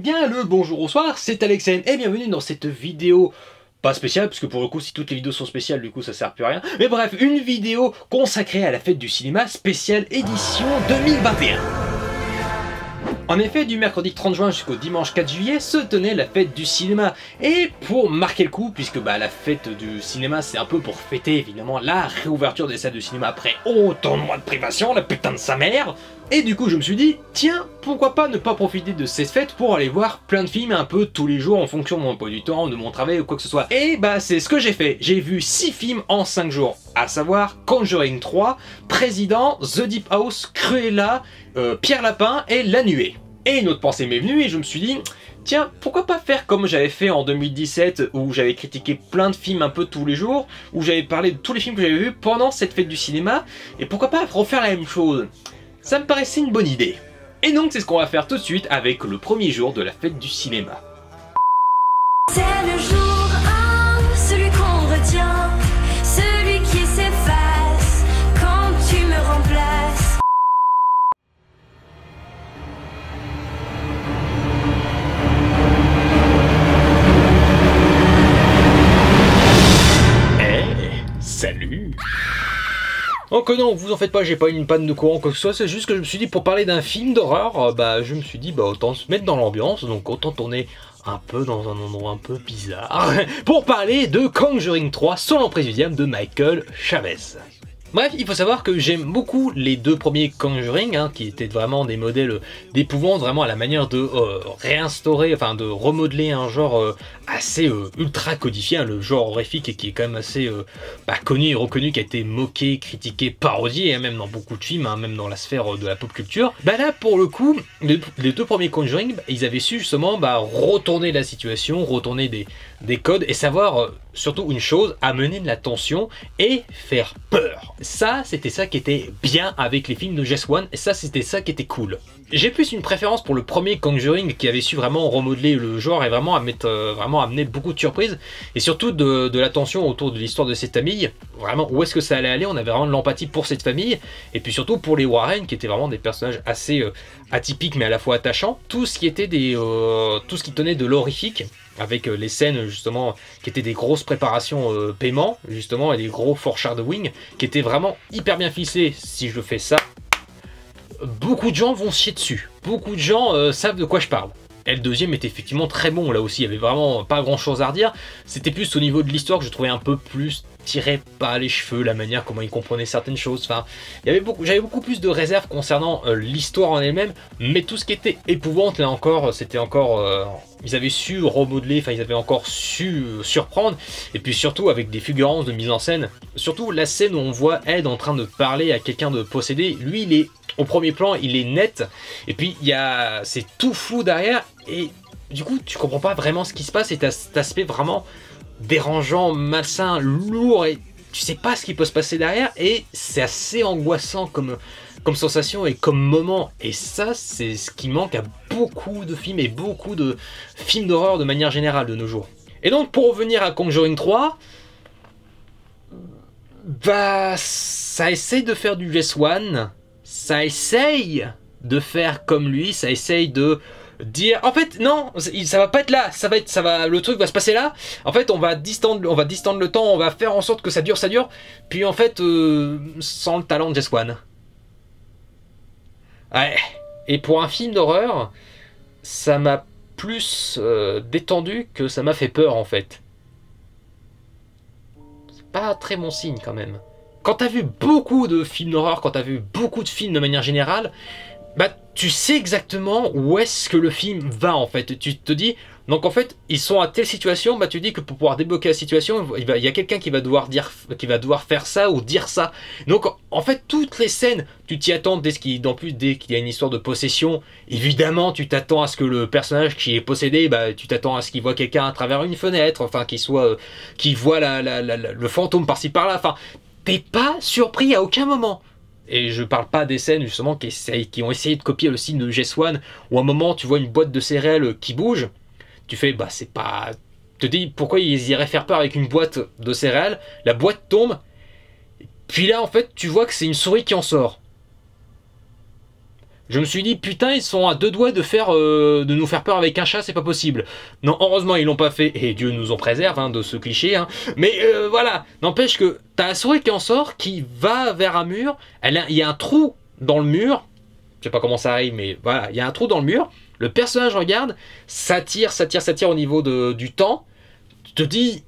bien le bonjour au soir, c'est Alexen et bienvenue dans cette vidéo pas spéciale, parce que pour le coup si toutes les vidéos sont spéciales du coup ça sert plus à rien, mais bref, une vidéo consacrée à la fête du cinéma spéciale édition 2021. En effet, du mercredi 30 juin jusqu'au dimanche 4 juillet se tenait la fête du cinéma. Et pour marquer le coup, puisque la fête du cinéma c'est un peu pour fêter évidemment la réouverture des salles de cinéma après autant de mois de privation, la putain de sa mère. Et du coup je me suis dit, tiens, pourquoi pas ne pas profiter de cette fête pour aller voir plein de films un peu tous les jours en fonction de mon emploi du temps, de mon travail ou quoi que ce soit. Et c'est ce que j'ai fait, j'ai vu 6 films en 5 jours, à savoir Conjuring 3, Président, The Deep House, Cruella, Pierre Lapin et La Nuée. Et une autre pensée m'est venue et je me suis dit, tiens, pourquoi pas faire comme j'avais fait en 2017 où j'avais critiqué plein de films un peu tous les jours, où j'avais parlé de tous les films que j'avais vus pendant cette fête du cinéma, et pourquoi pas refaire la même chose? Ça me paraissait une bonne idée. Et donc c'est ce qu'on va faire tout de suite avec le premier jour de la fête du cinéma. C'est le jour 1, celui qu'on retient, celui qui s'efface quand tu me remplaces. Salut! Donc non, vous en faites pas, j'ai pas une panne de courant quoi que ce soit, c'est juste que je me suis dit pour parler d'un film d'horreur, je me suis dit autant se mettre dans l'ambiance, donc autant tourner un peu dans un endroit un peu bizarre, pour parler de Conjuring 3, Son l'emprise du diable de Michael Chavez. Bref, il faut savoir que j'aime beaucoup les deux premiers Conjuring, qui étaient vraiment des modèles d'épouvante, vraiment à la manière de réinstaurer, enfin de remodeler un genre assez ultra codifié, le genre horrifique et qui est quand même assez connu et reconnu, qui a été moqué, critiqué, parodié, même dans beaucoup de films, même dans la sphère de la pop culture. Là, pour le coup, les deux premiers Conjuring, ils avaient su justement retourner la situation, retourner des codes et savoir surtout une chose, amener de la tension et faire peur. Ça, c'était ça qui était bien avec les films de Jess Wan, et ça, c'était ça qui était cool. J'ai plus une préférence pour le premier Conjuring qui avait su vraiment remodeler le genre et vraiment amener beaucoup de surprises et surtout de la tension autour de l'histoire de cette famille. Vraiment, où est-ce que ça allait aller? On avait vraiment de l'empathie pour cette famille et puis surtout pour les Warren qui étaient vraiment des personnages assez atypiques mais à la fois attachants. Tout ce qui était tout ce qui tenait de l'horrifique, avec les scènes justement qui étaient des grosses préparations paiement justement et des gros foreshadowing qui étaient vraiment hyper bien ficelés. Si je fais ça, beaucoup de gens vont se chier dessus, beaucoup de gens savent de quoi je parle. Et le deuxième était effectivement très bon, là aussi il y avait vraiment pas grand chose à redire. C'était plus au niveau de l'histoire que je trouvais un peu plus tiré par les cheveux, la manière comment ils comprenaient certaines choses. Enfin, j'avais beaucoup plus de réserves concernant l'histoire en elle-même, mais tout ce qui était épouvante, là encore, c'était encore... ils avaient su remodeler, enfin ils avaient encore su surprendre, et puis surtout avec des fulgurances de mise en scène. Surtout la scène où on voit Ed en train de parler à quelqu'un de possédé, lui il est au premier plan, il est net, et puis c'est tout flou derrière, et du coup tu comprends pas vraiment ce qui se passe, et t'as cet aspect vraiment dérangeant, malsain, lourd, et tu sais pas ce qui peut se passer derrière, et c'est assez angoissant comme sensation et comme moment, et ça c'est ce qui manque à beaucoup de films et beaucoup de films d'horreur de manière générale de nos jours. Et donc pour revenir à Conjuring 3, ça essaye de faire du Jess Wan, ça essaye de faire comme lui, ça essaye de dire en fait non, ça va pas être là, le truc va se passer là, en fait on va distendre le temps, on va faire en sorte que ça dure, puis en fait sans le talent de Jess Wan. Ouais. Et pour un film d'horreur, ça m'a plus détendu que ça m'a fait peur en fait. C'est pas très bon signe quand même. Quand t'as vu beaucoup de films d'horreur, quand t'as vu beaucoup de films de manière générale, tu sais exactement où est-ce que le film va en fait. Tu te dis, donc en fait, ils sont à telle situation, tu dis que pour pouvoir débloquer la situation, il y a quelqu'un qui va devoir faire ça ou dire ça. Donc en fait, toutes les scènes, tu t'y attends dès qu'il y a une histoire de possession, évidemment, tu t'attends à ce que le personnage qui est possédé, tu t'attends à ce qu'il voit quelqu'un à travers une fenêtre, enfin qu'il voit le fantôme par-ci par-là, enfin, t'es pas surpris à aucun moment. Et je parle pas des scènes justement qui ont essayé de copier le style de Jess Wan, où à un moment tu vois une boîte de céréales qui bouge, tu fais c'est pas... Tu te dis pourquoi ils iraient faire peur avec une boîte de céréales, la boîte tombe, puis là en fait tu vois que c'est une souris qui en sort. Je me suis dit, putain, ils sont à deux doigts de nous faire peur avec un chat, c'est pas possible. Non, heureusement, ils l'ont pas fait, et Dieu nous en préserve hein, de ce cliché. Hein. Mais voilà, n'empêche que t'as la souris qui en sort, qui va vers un mur, il y a un trou dans le mur, je sais pas comment ça arrive, mais voilà, il y a un trou dans le mur, le personnage regarde, ça tire au niveau du temps, tu te dis...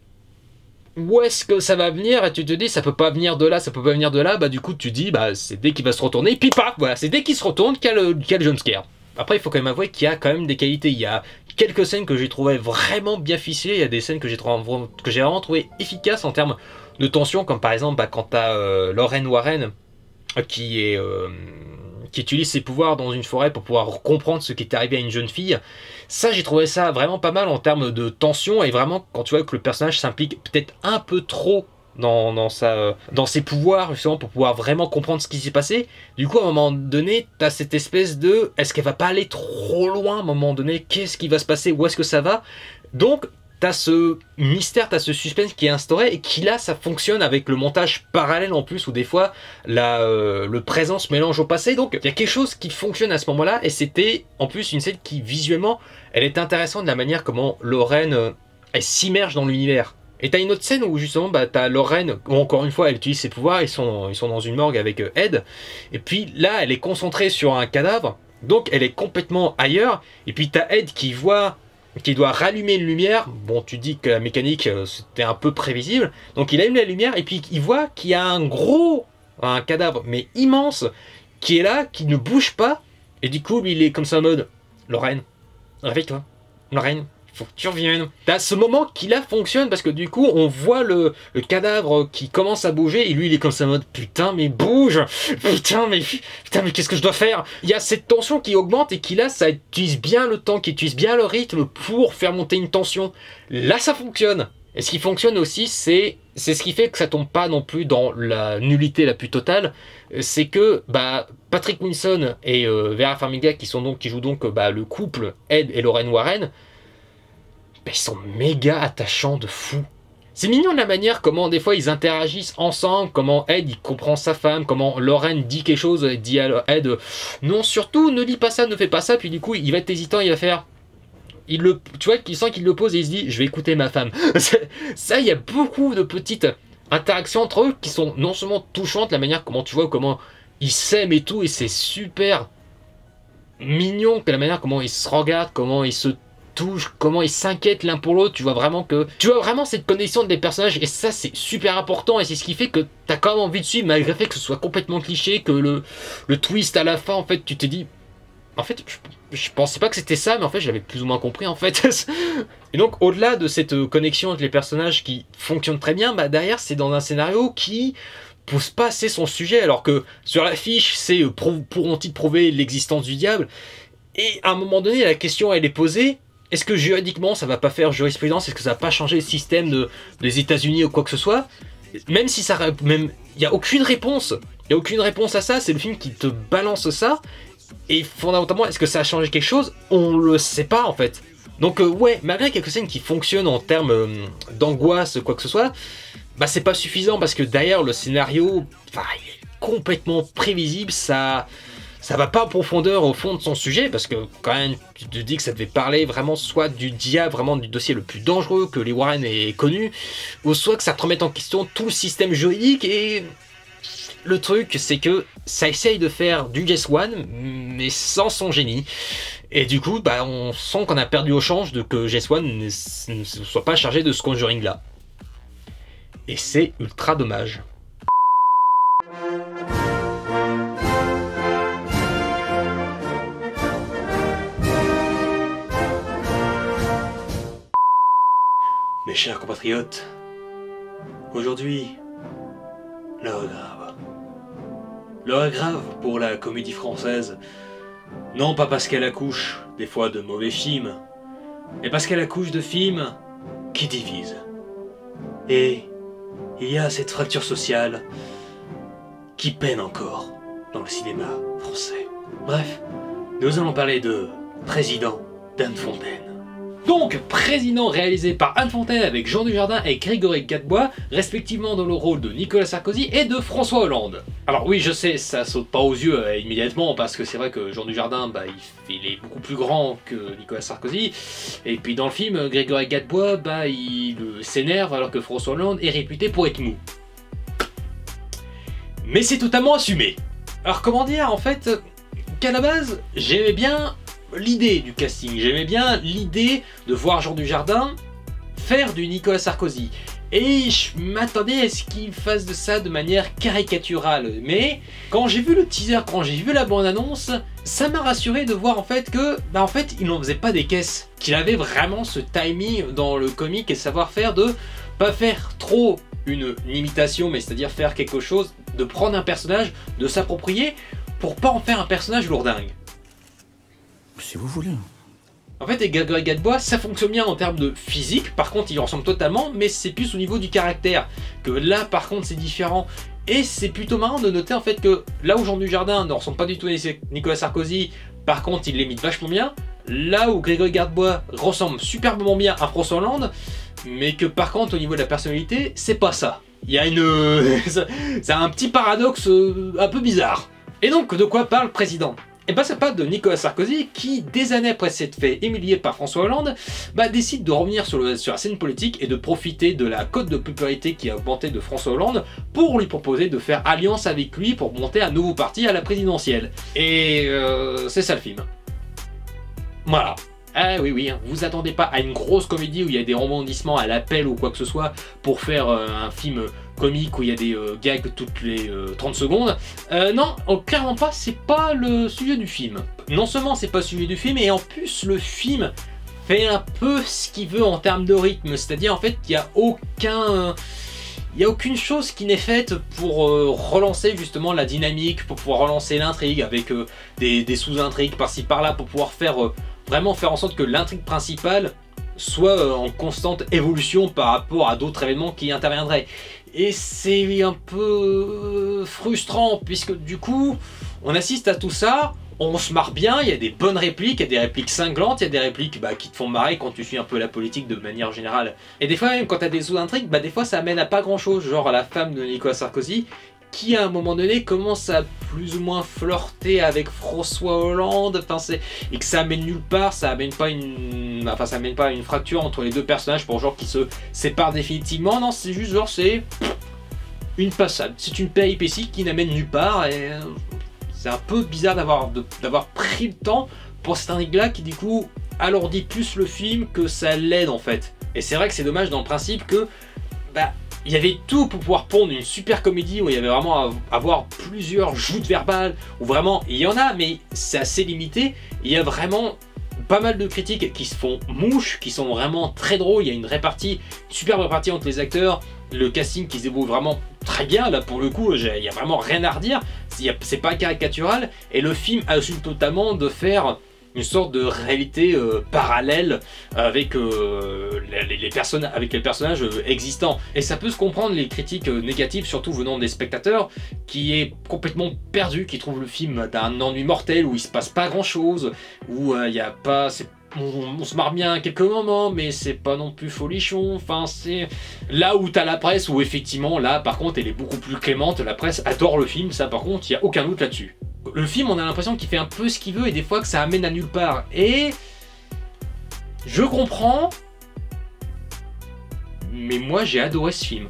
où est-ce que ça va venir et tu te dis ça peut pas venir de là, ça peut pas venir de là, bah du coup tu te dis bah c'est dès qu'il va se retourner, puis paf, voilà, c'est dès qu'il se retourne qu'il y a le jumpscare. Après il faut quand même avouer qu'il y a quand même des qualités, il y a quelques scènes que j'ai trouvé vraiment bien ficelées, il y a des scènes que j'ai vraiment trouvé efficaces en termes de tension, comme par exemple bah, quand t'as Lorraine Warren qui utilise ses pouvoirs dans une forêt pour pouvoir comprendre ce qui est arrivé à une jeune fille. Ça, j'ai trouvé ça vraiment pas mal en termes de tension, et vraiment, quand tu vois que le personnage s'implique peut-être un peu trop dans ses pouvoirs, justement, pour pouvoir vraiment comprendre ce qui s'est passé. Du coup, à un moment donné, t'as cette espèce de... est-ce qu'elle va pas aller trop loin à un moment donné? Qu'est-ce qui va se passer? Où est-ce que ça va? Donc, t'as ce mystère, t'as ce suspense qui est instauré, et qui là, ça fonctionne avec le montage parallèle en plus, où des fois, le présent se mélange au passé. Donc, il y a quelque chose qui fonctionne à ce moment-là, et c'était en plus une scène qui, visuellement, elle est intéressante de la manière comment Lorraine, elle s'immerge dans l'univers. Et t'as une autre scène où justement bah, t'as Lorraine, où encore une fois elle utilise ses pouvoirs, ils sont dans une morgue avec Ed, et puis là elle est concentrée sur un cadavre, donc elle est complètement ailleurs, et puis t'as Ed qui doit rallumer une lumière. Bon, tu dis que la mécanique c'était un peu prévisible, donc il allume la lumière et puis il voit qu'il y a un cadavre mais immense qui est là, qui ne bouge pas, et du coup il est comme ça en mode Lorraine, réveille-toi, Lorraine, faut que tu reviennes. T'as ce moment qui là fonctionne parce que du coup on voit le cadavre qui commence à bouger et lui il est comme ça en mode putain mais bouge, putain mais qu'est-ce que je dois faire? Il y a cette tension qui augmente et qui là ça utilise bien le temps, qui utilise bien le rythme pour faire monter une tension. Là ça fonctionne. Et ce qui fonctionne aussi, c'est ce qui fait que ça tombe pas non plus dans la nullité la plus totale, c'est que bah, Patrick Wilson et Vera Farmiga qui jouent donc bah, le couple Ed et Lorraine Warren, bah, ils sont méga attachants de fou. C'est mignon de la manière comment des fois ils interagissent ensemble, comment Ed il comprend sa femme, comment Lorraine dit quelque chose, dit à Ed non surtout ne dis pas ça, ne fais pas ça, puis du coup il va être hésitant, il va faire... tu vois qu'il sent qu'il le pose et il se dit je vais écouter ma femme. Ça, il y a beaucoup de petites interactions entre eux qui sont non seulement touchantes, la manière comment tu vois comment ils s'aiment et tout, et c'est super mignon que la manière comment ils se regardent, comment ils se touchent, comment ils s'inquiètent l'un pour l'autre. Tu vois vraiment cette connexion des personnages, et ça c'est super important, et c'est ce qui fait que t'as quand même envie de suivre malgré le fait que ce soit complètement cliché, que le twist à la fin en fait tu te dis en fait, je pensais pas que c'était ça, mais en fait, je l'avais plus ou moins compris, en fait. Et donc, au-delà de cette connexion avec les personnages qui fonctionne très bien, bah, derrière, c'est dans un scénario qui pousse pas assez son sujet, alors que sur l'affiche, c'est pourront-ils prouver l'existence du diable? Et à un moment donné, la question, elle est posée, est-ce que juridiquement, ça va pas faire jurisprudence? Est-ce que ça va pas changer le système des États-Unis ou quoi que ce soit? Même si il n'y a aucune réponse. Il n'y a aucune réponse à ça, c'est le film qui te balance ça. Et fondamentalement, est-ce que ça a changé quelque chose? On le sait pas en fait. Donc ouais, malgré quelques scènes qui fonctionnent en termes d'angoisse, quoi que ce soit, bah c'est pas suffisant parce que derrière le scénario, il est complètement prévisible, ça va pas en profondeur au fond de son sujet, parce que quand même, tu te dis que ça devait parler vraiment soit du diable, vraiment du dossier le plus dangereux que les Warren aient connu, ou soit que ça te remette en question tout le système juridique. Et le truc, c'est que ça essaye de faire du Guess One, mais sans son génie. Et du coup, bah, on sent qu'on a perdu au change de que Guess One ne soit pas chargé de ce Conjuring-là. Et c'est ultra dommage. Mes chers compatriotes, aujourd'hui, l'heure grave. L'heure grave pour la comédie française, non pas parce qu'elle accouche des fois de mauvais films, mais parce qu'elle accouche de films qui divisent. Et il y a cette fracture sociale qui peine encore dans le cinéma français. Bref, nous allons parler de Président d'Anne Fontaine. Donc, Président réalisé par Anne Fontaine avec Jean Dujardin et Grégory Gadebois, respectivement dans le rôle de Nicolas Sarkozy et de François Hollande. Alors oui, je sais, ça saute pas aux yeux immédiatement, parce que c'est vrai que Jean Dujardin, bah, il est beaucoup plus grand que Nicolas Sarkozy, et puis dans le film, Grégory Gadebois, bah, il s'énerve alors que François Hollande est réputé pour être mou. Mais c'est totalement assumé. Alors comment dire, en fait, qu'à la base, j'aimais bien l'idée du casting, j'aimais bien l'idée de voir Jean Dujardin faire du Nicolas Sarkozy. Et je m'attendais à ce qu'il fasse de ça de manière caricaturale. Mais quand j'ai vu le teaser, quand j'ai vu la bande-annonce, ça m'a rassuré de voir en fait que, bah en fait, il n'en faisait pas des caisses. Qu'il avait vraiment ce timing dans le comique et savoir-faire de pas faire trop une imitation, mais c'est-à-dire faire quelque chose, de prendre un personnage, de s'approprier, pour pas en faire un personnage lourdingue. Si vous voulez. En fait, Grégory Gadebois, ça fonctionne bien en termes de physique, par contre il ressemble totalement, mais c'est plus au niveau du caractère, que là par contre c'est différent. Et c'est plutôt marrant de noter en fait que là où Jean Dujardin ne ressemble pas du tout à Nicolas Sarkozy, par contre il l'imite vachement bien, là où Grégory Gadebois ressemble superbement bien à François Hollande, mais que par contre au niveau de la personnalité, c'est pas ça. Il y a une... c'est un petit paradoxe un peu bizarre. Et donc, de quoi parle le président? Et bah ça parle de Nicolas Sarkozy qui, des années après s'être fait humilier par François Hollande, bah décide de revenir sur la scène politique et de profiter de la cote de popularité qui a augmenté de François Hollande pour lui proposer de faire alliance avec lui pour monter un nouveau parti à la présidentielle. Et c'est ça le film. Voilà. Ah oui, oui, vous attendez pas à une grosse comédie où il y a des rebondissements à l'appel ou quoi que ce soit pour faire un film comique où il y a des gags toutes les 30 secondes. Non, clairement pas, c'est pas le sujet du film. Non seulement c'est pas le sujet du film, et en plus le film fait un peu ce qu'il veut en termes de rythme. C'est-à-dire en fait, il n'y a aucune chose qui n'est faite pour relancer justement la dynamique, pour pouvoir relancer l'intrigue avec des sous-intrigues par-ci par-là, pour pouvoir faire... vraiment faire en sorte que l'intrigue principale soit en constante évolution par rapport à d'autres événements qui interviendraient. Et c'est un peu frustrant, puisque du coup, on assiste à tout ça, on se marre bien, il y a des bonnes répliques, il y a des répliques cinglantes, il y a des répliques qui te font marrer quand tu suis un peu la politique de manière générale. Et des fois même, quand tu as des sous-intrigues, des fois ça amène à pas grand-chose, genre à la femme de Nicolas Sarkozy, qui à un moment donné commence à plus ou moins flirter avec François Hollande, et que ça amène nulle part, ça amène pas une fracture entre les deux personnages pour genre qu'ils se séparent définitivement. Non, c'est juste genre c'est une passade, c'est une péripétie qui n'amène nulle part, et c'est un peu bizarre d'avoir pris le temps pour cette intrigue-là qui du coup alourdit plus le film que ça l'aide en fait. Et c'est vrai que c'est dommage dans le principe que il y avait tout pour pouvoir pondre une super comédie où il y avait vraiment à avoir plusieurs joutes verbales, où vraiment, il y en a, mais c'est assez limité. Il y a vraiment pas mal de critiques qui se font mouche, qui sont vraiment très drôles. Il y a une superbe répartie entre les acteurs, le casting qui se débrouille vraiment très bien. Là, pour le coup, il n'y a vraiment rien à redire. C'est pas caricatural, et le film assume totalement de faire une sorte de réalité parallèle avec, les personnages existants. Et ça peut se comprendre, les critiques négatives, surtout venant des spectateurs, qui est complètement perdu, qui trouve le film d'un ennui mortel, où il se passe pas grand chose, où il y a pas... On se marre bien à quelques moments, mais c'est pas non plus folichon. Enfin, c'est là où t'as la presse, où effectivement, là, par contre, elle est beaucoup plus clémente. La presse adore le film, ça, par contre, il n'y a aucun doute là-dessus. Le film, on a l'impression qu'il fait un peu ce qu'il veut, et des fois que ça amène à nulle part. Et je comprends, mais moi, j'ai adoré ce film.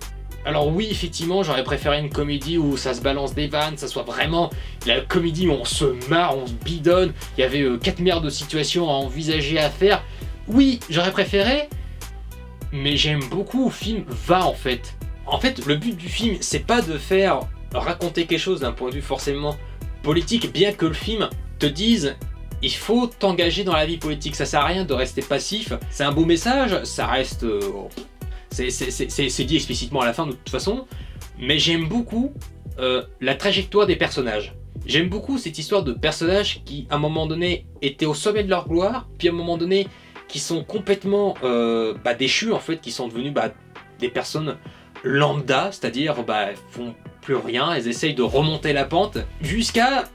Alors oui, effectivement, j'aurais préféré une comédie où ça se balance des vannes, ça soit vraiment la comédie où on se marre, on se bidonne, il y avait 4 de situations à envisager, à faire. Oui, j'aurais préféré, mais j'aime beaucoup où le film va en fait. En fait, le but du film, c'est pas de faire raconter quelque chose d'un point de vue forcément politique, bien que le film te dise il faut t'engager dans la vie politique, ça sert à rien de rester passif. C'est un beau message, ça reste... c'est dit explicitement à la fin de toute façon, mais j'aime beaucoup la trajectoire des personnages. J'aime beaucoup cette histoire de personnages qui, à un moment donné, étaient au sommet de leur gloire, puis à un moment donné, qui sont complètement déchus, en fait, qui sont devenus des personnes lambda, c'est-à-dire elles font plus rien, elles essayent de remonter la pente, jusqu'à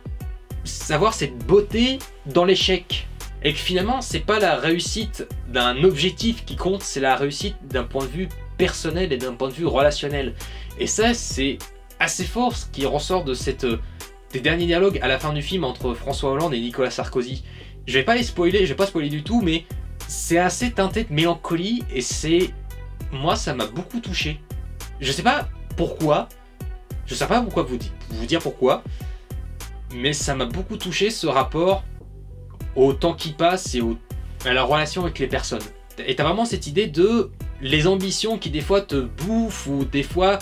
savoir cette beauté dans l'échec. et que finalement c'est pas la réussite d'un objectif qui compte, c'est la réussite d'un point de vue personnel et d'un point de vue relationnel. Et ça c'est assez fort ce qui ressort de des derniers dialogues à la fin du film entre François Hollande et Nicolas Sarkozy. Je vais pas les spoiler, je vais pas spoiler du tout, mais c'est assez teinté de mélancolie et moi ça m'a beaucoup touché. Je sais pas pourquoi, je sais pas pourquoi vous dire pourquoi, mais ça m'a beaucoup touché ce rapport au temps qui passe et à la relation avec les personnes. Et t'as vraiment cette idée de les ambitions qui des fois te bouffent ou des fois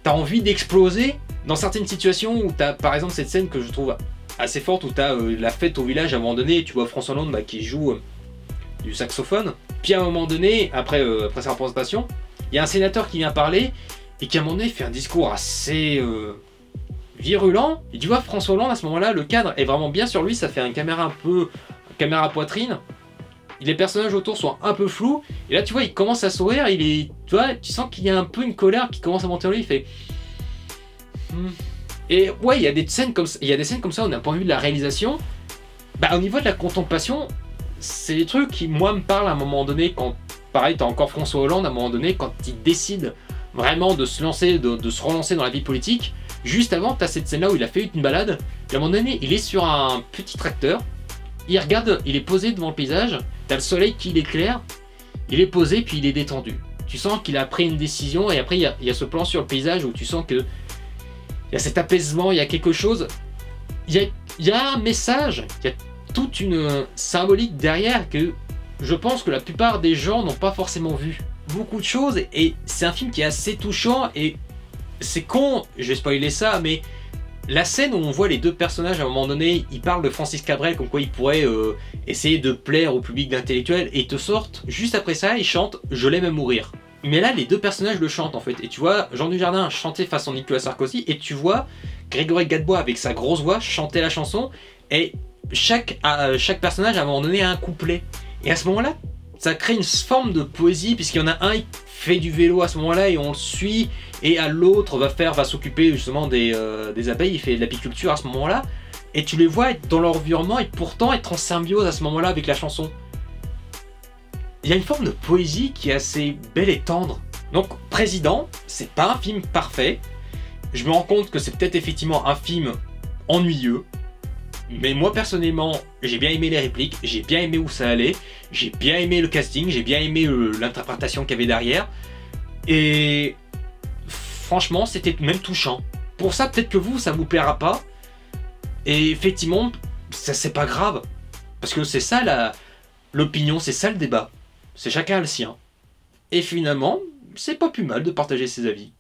t'as envie d'exploser dans certaines situations où t'as par exemple cette scène que je trouve assez forte où t'as la fête au village à un moment donné et tu vois François Hollande qui joue du saxophone. Puis à un moment donné, après sa représentation, il y a un sénateur qui vient parler et qui à un moment donné fait un discours assez virulent. Et tu vois François Hollande à ce moment-là, le cadre est vraiment bien sur lui, ça fait un caméra caméra poitrine. Les personnages autour sont un peu flous et là tu vois il commence à sourire, tu sens qu'il y a un peu une colère qui commence à monter en lui, il fait et ouais il y a des scènes comme ça, on a un point de vue de la réalisation, au niveau de la contemplation, c'est des trucs qui moi me parlent à un moment donné quand pareil t'as encore François Hollande à un moment donné quand il décide vraiment de se lancer, de se relancer dans la vie politique. Juste avant t'as cette scène là où il a fait une balade et à un moment donné il est sur un petit tracteur. Il regarde, il est posé devant le paysage, t'as le soleil qui l'éclaire, il est posé puis il est détendu. Tu sens qu'il a pris une décision et après il y a ce plan sur le paysage où tu sens que il y a cet apaisement, il y a quelque chose, il y a un message, il y a toute une symbolique derrière que je pense que la plupart des gens n'ont pas forcément vu. Beaucoup de choses et c'est un film qui est assez touchant et c'est con, je vais spoiler ça, mais la scène où on voit les deux personnages à un moment donné, ils parlent de Francis Cabrel comme quoi ils pourraient essayer de plaire au public d'intellectuels et ils te sortent, juste après ça, ils chantent « Je l'aime à mourir ». Mais là, les deux personnages le chantent en fait. Et tu vois Jean Dujardin chanter façon Nicolas Sarkozy et tu vois Grégory Gadebois avec sa grosse voix chanter la chanson et chaque personnage à un moment donné a un couplet. Et à ce moment-là, ça crée une forme de poésie puisqu'il y en a un qui fait du vélo à ce moment-là et on le suit et à l'autre va s'occuper justement des abeilles, il fait de l'apiculture à ce moment-là et tu les vois être dans leur environnement et pourtant être en symbiose à ce moment-là avec la chanson. Il y a une forme de poésie qui est assez belle et tendre. Donc Président, c'est pas un film parfait. Je me rends compte que c'est peut-être effectivement un film ennuyeux. Mais moi personnellement, j'ai bien aimé les répliques, j'ai bien aimé où ça allait, j'ai bien aimé le casting, j'ai bien aimé l'interprétation qu'il y avait derrière. Et franchement, c'était même touchant. Pour ça, peut-être que ça vous plaira pas. Et effectivement, ça c'est pas grave. Parce que c'est ça l'opinion, c'est ça le débat. C'est chacun le sien. Et finalement, c'est pas plus mal de partager ses avis.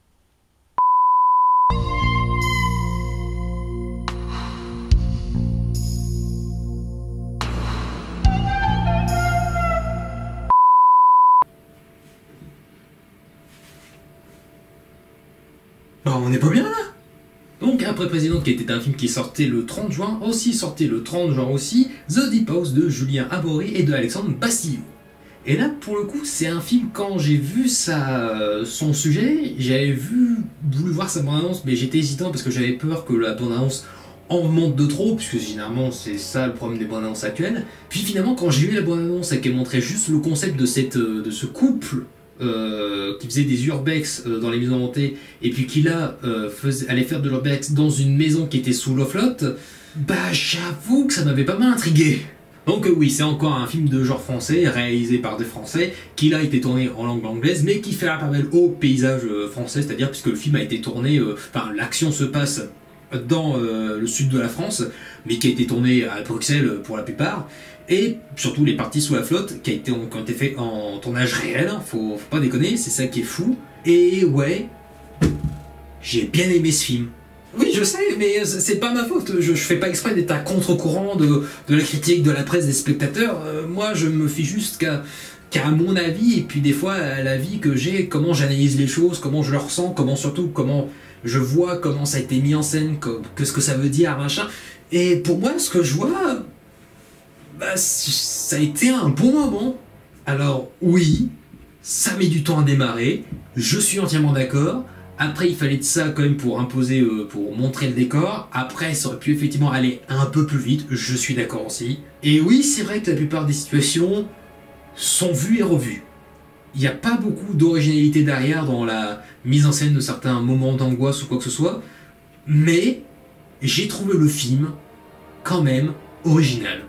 On n'est pas bien là. Donc après Président qui était un film qui sortait le 30 juin, aussi The Deep House de Julien Abory et de Alexandre Bastillou. Et là pour le coup c'est un film, quand j'ai vu son sujet, j'avais voulu voir sa bande-annonce mais j'étais hésitant parce que j'avais peur que la bande-annonce en monte de trop, puisque généralement c'est ça le problème des bandes-annonces actuelles. Puis finalement quand j'ai vu la bande-annonce et qu'elle montrait juste le concept de ce couple qui faisait des urbex dans les maisons hantées et puis qui là allait faire de l'urbex dans une maison qui était sous l'eau flotte, j'avoue que ça m'avait pas mal intrigué. Donc oui, c'est encore un film de genre français réalisé par des Français qui là a été tourné en langue anglaise mais qui fait appel au paysage français, c'est-à-dire puisque le film a été tourné, l'action se passe dans le sud de la France mais qui a été tourné à Bruxelles pour la plupart. Et surtout les parties sous la flotte qui ont été fait en tournage réel, faut pas déconner, c'est ça qui est fou. Et ouais, j'ai bien aimé ce film. Oui je sais, mais c'est pas ma faute, je fais pas exprès d'être à contre-courant de la critique, de la presse, des spectateurs. Moi je me fie juste qu'à mon avis, et puis des fois à l'avis que j'ai, comment j'analyse les choses, comment je le ressens, comment je vois comment ça a été mis en scène, qu'est-ce que ça veut dire, machin. Et pour moi ce que je vois, ça a été un bon moment. Alors oui, ça met du temps à démarrer, je suis entièrement d'accord. Après, il fallait de ça quand même pour imposer, pour montrer le décor. Après, ça aurait pu effectivement aller un peu plus vite, je suis d'accord aussi. Et oui, c'est vrai que la plupart des situations sont vues et revues. Il n'y a pas beaucoup d'originalité derrière dans la mise en scène de certains moments d'angoisse ou quoi que ce soit, mais j'ai trouvé le film quand même original.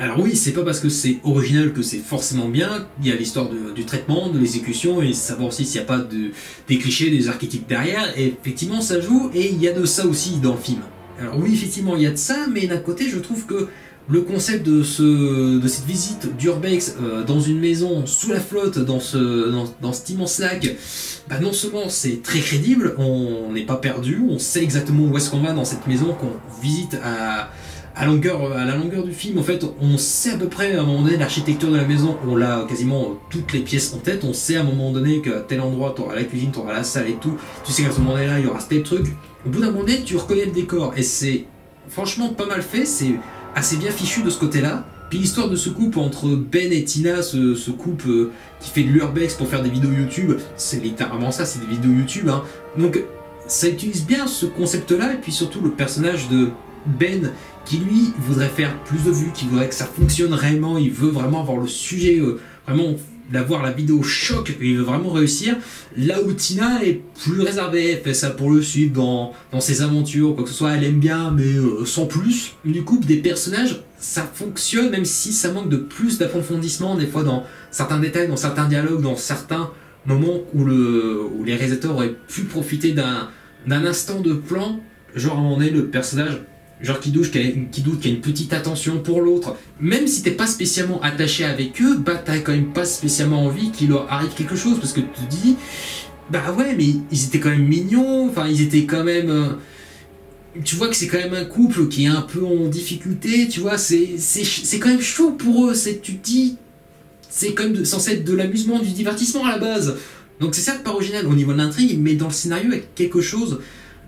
Alors oui, c'est pas parce que c'est original que c'est forcément bien, il y a l'histoire du traitement, de l'exécution, et savoir aussi s'il n'y a pas des clichés, des archétypes derrière, et effectivement ça joue, et il y a de ça aussi dans le film. Alors oui, effectivement il y a de ça, mais d'un côté je trouve que le concept de cette visite d'Urbex dans une maison sous la flotte, dans cet immense lac, bah non seulement c'est très crédible, on n'est pas perdu, on sait exactement où est-ce qu'on va dans cette maison qu'on visite à la longueur du film. En fait, on sait à peu près à un moment donné l'architecture de la maison, on l'a quasiment toutes les pièces en tête, on sait à un moment donné qu'à tel endroit tu auras la cuisine, tu auras la salle et tout, tu sais qu'à ce moment-là il y aura tel truc. Au bout d'un moment donné, tu reconnais le décor et c'est franchement pas mal fait, c'est assez bien fichu de ce côté-là. Puis l'histoire de ce couple entre Ben et Tina, ce couple qui fait de l'urbex pour faire des vidéos YouTube, c'est littéralement ça, c'est des vidéos YouTube, hein. Donc ça utilise bien ce concept-là, et puis surtout le personnage de Ben qui lui voudrait faire plus de vues, qui voudrait que ça fonctionne réellement, il veut vraiment avoir le sujet, vraiment d'avoir la vidéo choc, et il veut vraiment réussir, là où Tina est plus réservée, elle fait ça pour le suivre dans ses aventures, quoi que ce soit, elle aime bien, mais sans plus. Du coup, des personnages, ça fonctionne, même si ça manque de plus d'approfondissement, des fois dans certains détails, dans certains dialogues, dans certains moments où les réalisateurs auraient pu profiter d'un instant de plan, genre à un moment donné, le personnage genre qui doute qu'il y a une petite attention pour l'autre, même si t'es pas spécialement attaché avec eux, bah t'as quand même pas spécialement envie qu'il leur arrive quelque chose, parce que tu te dis, bah ouais, mais ils étaient quand même mignons, enfin ils étaient quand même... tu vois que c'est quand même un couple qui est un peu en difficulté, tu vois, c'est quand même chaud pour eux, tu te dis, c'est quand même censé être de l'amusement, du divertissement à la base. Donc c'est certes pas original au niveau de l'intrigue, mais dans le scénario il y a quelque chose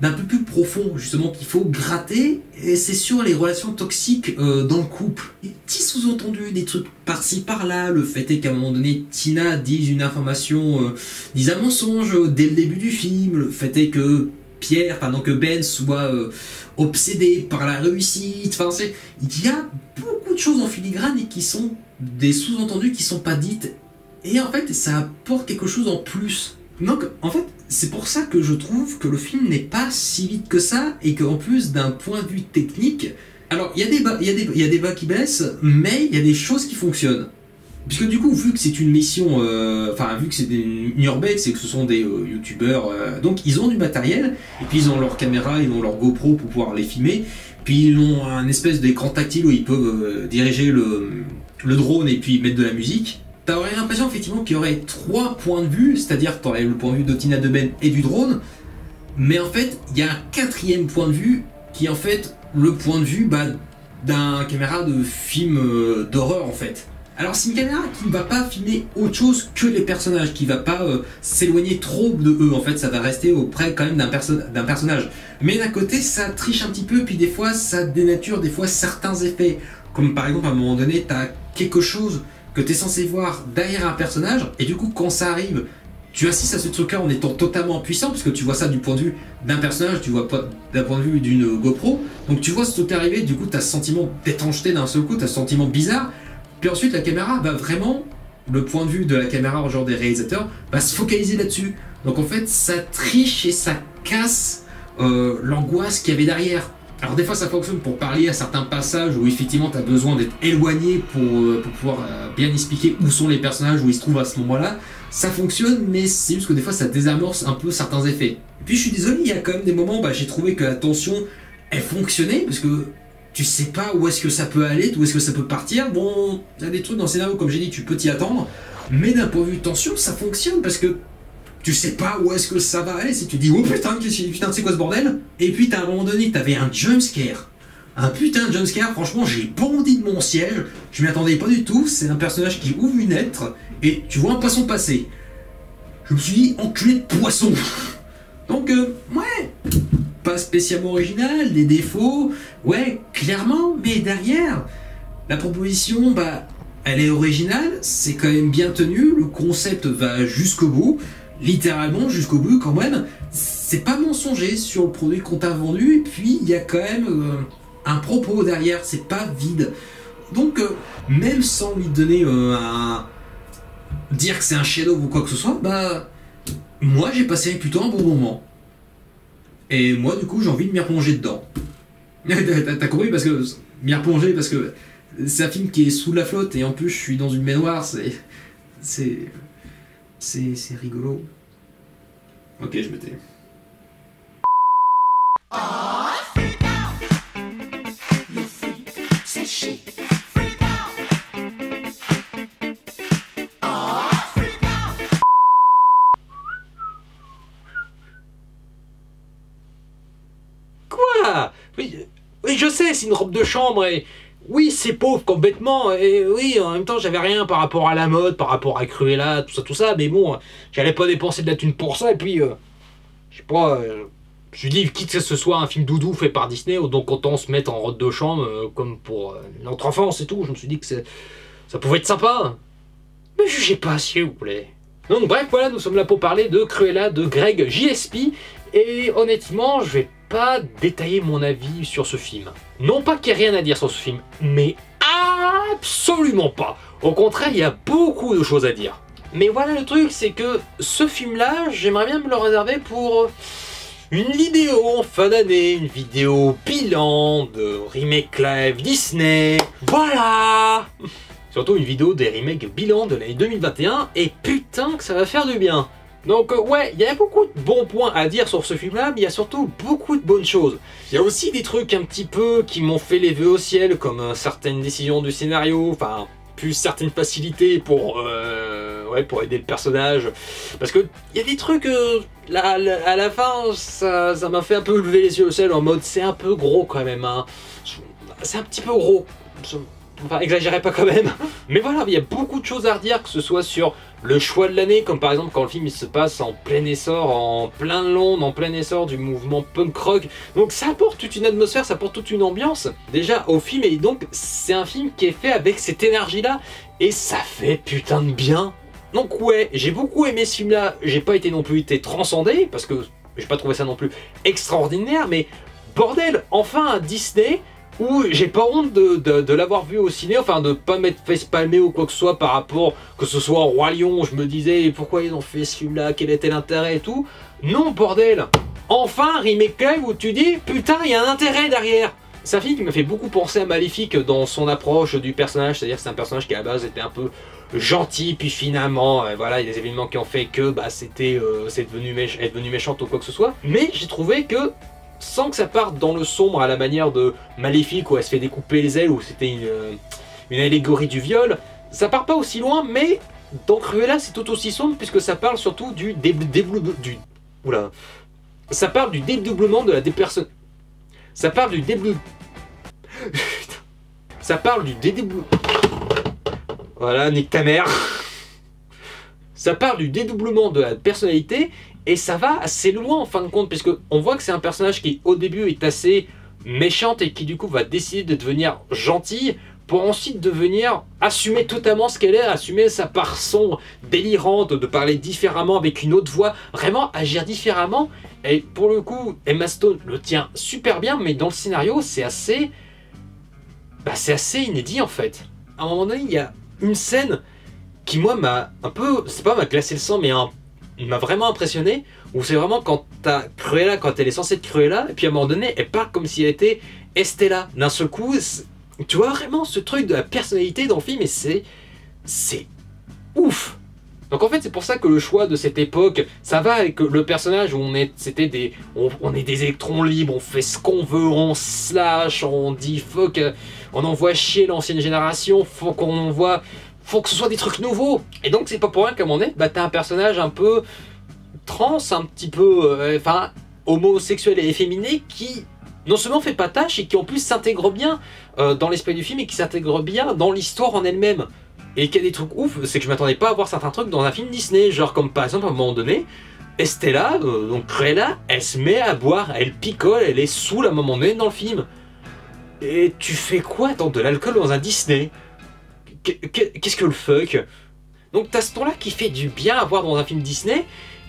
d'un peu plus profond, justement, qu'il faut gratter, et c'est sur les relations toxiques dans le couple. Des petits sous-entendus, des trucs par-ci par-là, le fait est qu'à un moment donné, Tina dise une information, dise un mensonge dès le début du film, le fait est que que Ben soit obsédé par la réussite, enfin, il y a beaucoup de choses en filigrane et qui sont des sous-entendus qui sont pas dites, et en fait, ça apporte quelque chose en plus. Donc, en fait, c'est pour ça que je trouve que le film n'est pas si vite que ça, et qu'en plus, d'un point de vue technique, alors, il y a des bas qui baissent, mais il y a des choses qui fonctionnent. Puisque du coup, vu que c'est une mission, vu que c'est une urbex et que ce sont des youtubeurs, donc ils ont du matériel, et puis ils ont leur caméra, ils ont leur GoPro pour pouvoir les filmer, puis ils ont un espèce d'écran tactile où ils peuvent diriger le drone et puis mettre de la musique. T'aurais l'impression effectivement qu'il y aurait 3 points de vue, c'est-à-dire que t'aurais le point de vue de Tina, de Ben et du drone, mais en fait il y a un 4e point de vue qui est en fait le point de vue d'un caméra de film d'horreur en fait. Alors c'est une caméra qui ne va pas filmer autre chose que les personnages, qui va pas s'éloigner trop de eux, en fait ça va rester auprès quand même d'un personnage. Mais d'un côté ça triche un petit peu, puis des fois ça dénature des fois certains effets, comme par exemple à un moment donné t'as quelque chose que tu es censé voir derrière un personnage, et du coup quand ça arrive, tu assistes à ce truc là en étant totalement puissant, parce que tu vois ça du point de vue d'un personnage, tu vois pas d'un point de vue d'une GoPro, donc tu vois ce truc arriver, du coup tu as ce sentiment d'étrangeté d'un seul coup, tu as ce sentiment bizarre, puis ensuite la caméra va vraiment, le point de vue de la caméra genre des réalisateurs, va se focaliser là-dessus, donc en fait ça triche et ça casse l'angoisse qu'il y avait derrière. Alors des fois ça fonctionne pour parler à certains passages où effectivement tu as besoin d'être éloigné pour pouvoir bien expliquer où sont les personnages, où ils se trouvent à ce moment-là. Ça fonctionne, mais c'est juste que des fois ça désamorce un peu certains effets. Et puis je suis désolé, il y a quand même des moments, j'ai trouvé que la tension, elle fonctionnait, parce que tu sais pas où est-ce que ça peut aller, où est-ce que ça peut partir. Bon, il y a des trucs dans le scénario, comme j'ai dit, tu peux t'y attendre, mais d'un point de vue tension, ça fonctionne, parce que tu sais pas où est-ce que ça va aller, si tu dis oh putain c'est quoi ce bordel. Et puis à un moment donné t'avais un jumpscare, un putain de jumpscare, franchement j'ai bondi de mon siège, je m'y attendais pas du tout, c'est un personnage qui ouvre une lettre et tu vois un poisson passer. Je me suis dit enculé de poisson. Donc ouais, pas spécialement original, des défauts, ouais clairement, mais derrière la proposition elle est originale, c'est quand même bien tenu, le concept va jusqu'au bout. littéralement jusqu'au bout quand même, c'est pas mensonger sur le produit qu'on t'a vendu, et puis il y a quand même un propos derrière, c'est pas vide. Donc même sans lui donner dire que c'est un chef-d'œuvre ou quoi que ce soit, bah moi j'ai passé plutôt un bon moment. Et moi du coup j'ai envie de m'y replonger dedans. T'as compris, parce que m'y replonger parce que c'est un film qui est sous la flotte et en plus je suis dans une baignoire, c'est rigolo. Ok, je me tais. Quoi? Oui, je sais, c'est une robe de chambre et... Oui, c'est pauvre complètement, et oui, en même temps, j'avais rien par rapport à la mode, par rapport à Cruella, tout ça, mais bon, j'allais pas dépenser de la thune pour ça, et puis, je sais pas, je me suis dit, quitte que ce soit un film doudou fait par Disney, donc autant se mettre en robe de chambre, comme pour notre enfance et tout, je me suis dit que ça pouvait être sympa. Mais jugez pas, s'il vous plaît. Donc bref, voilà, nous sommes là pour parler de Cruella de Greg Gillespie, et honnêtement, je vais pas détailler mon avis sur ce film. Non pas qu'il n'y ait rien à dire sur ce film, mais absolument pas. Au contraire, il y a beaucoup de choses à dire. Mais voilà, le truc, c'est que ce film-là, j'aimerais bien me le réserver pour une vidéo en fin d'année, une vidéo bilan de remake live Disney. Voilà. Surtout une vidéo des remakes bilan de l'année 2021, et putain que ça va faire du bien. Donc ouais, il y a beaucoup de bons points à dire sur ce film-là, mais il y a surtout beaucoup de bonnes choses. Il y a aussi des trucs un petit peu qui m'ont fait les vœux au ciel, comme certaines décisions du scénario, enfin, plus certaines facilités pour aider le personnage. Parce que il y a des trucs, à la fin, ça m'a fait un peu lever les yeux au ciel, en mode c'est un peu gros quand même, hein. C'est un petit peu gros. Enfin, exagérez pas quand même. Mais voilà, il y a beaucoup de choses à redire, que ce soit sur le choix de l'année, comme par exemple quand le film il se passe en plein essor, en plein Londres, en plein essor du mouvement punk rock. Donc ça apporte toute une atmosphère, ça apporte toute une ambiance déjà au film, et donc c'est un film qui est fait avec cette énergie-là, et ça fait putain de bien. Donc ouais, j'ai beaucoup aimé ce film-là, j'ai pas été non plus transcendé, parce que j'ai pas trouvé ça non plus extraordinaire, mais bordel, enfin un Disney où j'ai pas honte de l'avoir vu au ciné, enfin de pas m'être fait spalmer ou quoi que ce soit par rapport, que ce soit Roi Lion, je me disais pourquoi ils ont fait ce film là, quel était l'intérêt et tout. Non bordel, enfin un remake live où tu dis putain il y a un intérêt derrière. C'est un film qui me fait beaucoup penser à Maléfique dans son approche du personnage, c'est-à-dire que c'est un personnage qui à la base était un peu gentil, puis finalement voilà, il y a des événements qui ont fait que bah c'est devenu méchante ou quoi que ce soit. Mais j'ai trouvé que sans que ça parte dans le sombre à la manière de Maléfique où elle se fait découper les ailes, où c'était une allégorie du viol, ça part pas aussi loin, mais dans Cruella c'est tout aussi sombre puisque ça parle surtout du ça parle du dédoublement de la dépersonnalisation. Ça parle du ça parle du dédoublement. Voilà, nique ta mère. Ça parle du dédoublement de la personnalité. Et ça va assez loin en fin de compte, puisque on voit que c'est un personnage qui au début est assez méchante et qui du coup va décider de devenir gentille pour ensuite devenir assumer totalement ce qu'elle est, assumer sa part sombre, délirante, de parler différemment avec une autre voix, vraiment agir différemment. Et pour le coup, Emma Stone le tient super bien, mais dans le scénario c'est assez inédit en fait. À un moment donné, il y a une scène qui moi m'a un peu, c'est pas m'a glacé le sang, mais m'a vraiment impressionné, où c'est vraiment quand t'as Cruella, quand elle est censée être Cruella, et puis à un moment donné, elle parle comme si elle était Estella. D'un seul coup, tu vois vraiment ce truc de la personnalité dans le film, et c'est ouf. Donc en fait, c'est pour ça que le choix de cette époque, ça va avec le personnage où on est des électrons libres, on fait ce qu'on veut, on slash, on dit fuck, on envoie chier l'ancienne génération, faut que ce soit des trucs nouveaux. Et donc c'est pas pour rien qu'à un moment donné, bah, t'as un personnage un peu trans, un petit peu homosexuel et efféminé qui non seulement fait pas tâche et qui en plus s'intègre bien dans l'esprit du film et qui s'intègre bien dans l'histoire en elle-même. Et qu'il y a des trucs ouf, c'est que je m'attendais pas à voir certains trucs dans un film Disney, genre comme par exemple à un moment donné, Estella, donc Cruella, elle se met à boire, elle picole, elle est saoule à un moment donné dans le film. Et tu fais quoi, attends, de l'alcool dans un Disney? Qu'est-ce que le fuck? Donc t'as ce ton-là qui fait du bien à voir dans un film Disney,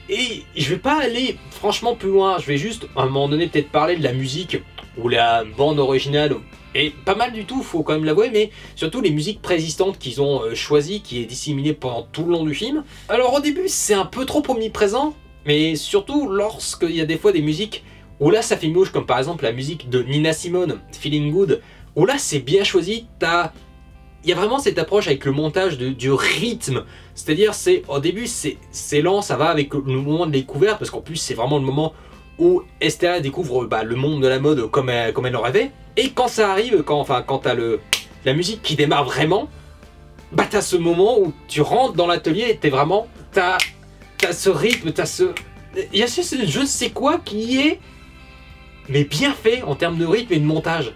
Et je vais pas aller franchement plus loin, je vais juste à un moment donné peut-être parler de la musique ou la bande originale, et pas mal du tout, faut quand même l'avouer, mais surtout les musiques préexistantes qu'ils ont choisies, qui est disséminée pendant tout le long du film. Alors au début c'est un peu trop omniprésent, mais surtout lorsqu'il y a des fois des musiques où là ça fait mouche, comme par exemple la musique de Nina Simone, Feeling Good, où là c'est bien choisi, il y a vraiment cette approche avec le montage du rythme, c'est-à-dire au début c'est lent, ça va avec le moment de découverte, parce qu'en plus c'est vraiment le moment où Estella découvre le monde de la mode comme elle le rêvait, et quand ça arrive, quand t'as la musique qui démarre vraiment, t'as ce moment où tu rentres dans l'atelier et t'as ce rythme, il y a ce je ne sais quoi qui est mais bien fait en termes de rythme et de montage.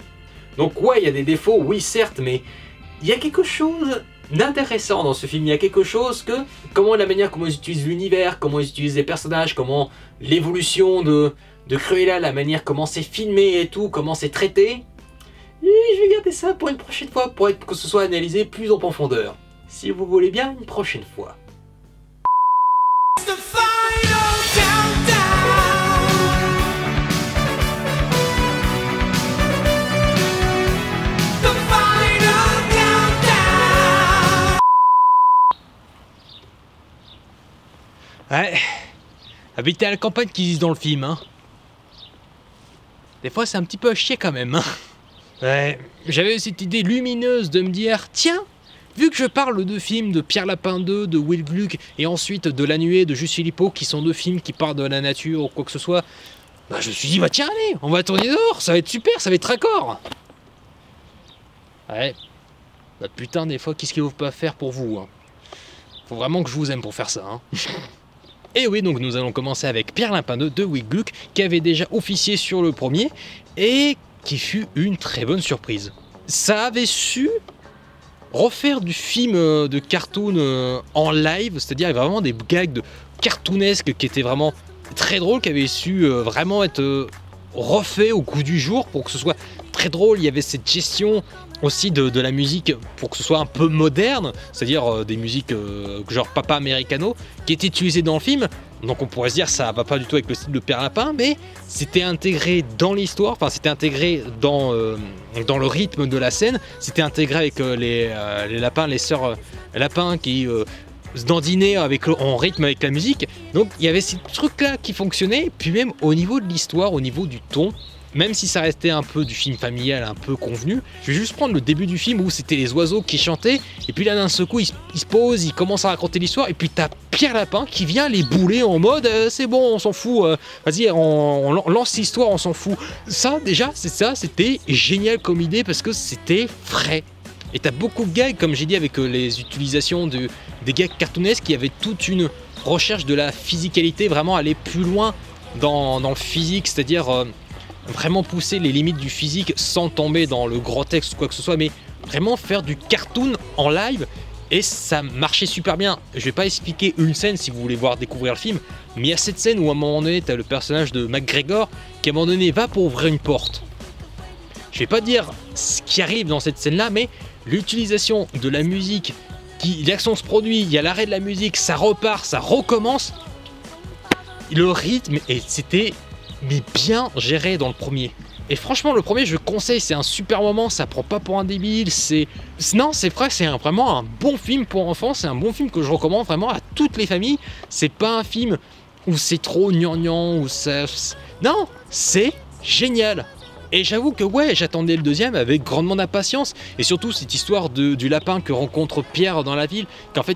Donc ouais, il y a des défauts, oui certes, mais il y a quelque chose d'intéressant dans ce film. Il y a quelque chose comment ils utilisent l'univers, comment ils utilisent les personnages, comment l'évolution de Cruella, la manière comment c'est filmé et tout, comment c'est traité. Et je vais garder ça pour une prochaine fois, pour que ce soit analysé plus en profondeur. Si vous voulez bien, une prochaine fois. Ouais, habiter à la campagne qu'ils disent dans le film, hein. Des fois c'est un petit peu à chier quand même, hein. Ouais, j'avais cette idée lumineuse de me dire, tiens, vu que je parle de films de Pierre Lapin 2, de Will Gluck, et ensuite de La Nuée de Juste Philippot, qui sont deux films qui parlent de la nature ou quoi que ce soit, je me suis dit, tiens allez, on va tourner dehors, ça va être super, ça va être raccord. Ouais, putain des fois, qu'est-ce qu'il faut pas faire pour vous, hein. Faut vraiment que je vous aime pour faire ça, hein. Et oui, donc nous allons commencer avec Pierre Lapin 2 de Will Gluck, qui avait déjà officié sur le premier, et qui fut une très bonne surprise. Ça avait su refaire du film de cartoon en live, c'est-à-dire vraiment des gags de cartoonesques qui étaient vraiment très drôles, qui avaient su vraiment être refait au goût du jour pour que ce soit très drôle. Il y avait cette gestion aussi de la musique pour que ce soit un peu moderne, c'est-à-dire des musiques genre Papa Americano qui étaient utilisées dans le film. Donc on pourrait se dire ça va pas du tout avec le style de Père Lapin, mais c'était intégré dans l'histoire, enfin c'était intégré dans le rythme de la scène, c'était intégré avec les lapins, les sœurs lapins qui se dandinaient en rythme avec la musique. Donc il y avait ces trucs là qui fonctionnaient, puis même au niveau de l'histoire, au niveau du ton, même si ça restait un peu du film familial, un peu convenu, je vais juste prendre le début du film où c'était les oiseaux qui chantaient, et puis là d'un seul coup ils se posent, ils commencent à raconter l'histoire, et puis t'as Pierre Lapin qui vient les bouler en mode c'est bon, on s'en fout, vas-y, on lance l'histoire, on s'en fout. Ça déjà, c'était génial comme idée parce que c'était frais. Et t'as beaucoup de gags, comme j'ai dit, avec les utilisations des gags cartoonesques qui avaient toute une recherche de la physicalité, vraiment aller plus loin dans le physique, c'est-à-dire vraiment pousser les limites du physique sans tomber dans le grotesque ou quoi que ce soit, mais vraiment faire du cartoon en live, et ça marchait super bien. Je vais pas expliquer une scène si vous voulez découvrir le film, mais il y a cette scène où à un moment donné t'as le personnage de McGregor qui à un moment donné va pour ouvrir une porte. Je vais pas dire ce qui arrive dans cette scène là, mais l'utilisation de la musique, l'action se produit, il y a l'arrêt de la musique, ça repart, ça recommence, le rythme, et c'était bien géré dans le premier. Et franchement le premier je conseille, c'est un super moment, ça prend pas pour un débile, c'est vrai, c'est vraiment un bon film pour enfants, c'est un bon film que je recommande vraiment à toutes les familles. C'est pas un film où c'est trop gnangnan, où ça... Non, c'est génial. Et j'avoue que ouais, j'attendais le deuxième avec grandement d'impatience, et surtout cette histoire du lapin que rencontre Pierre dans la ville,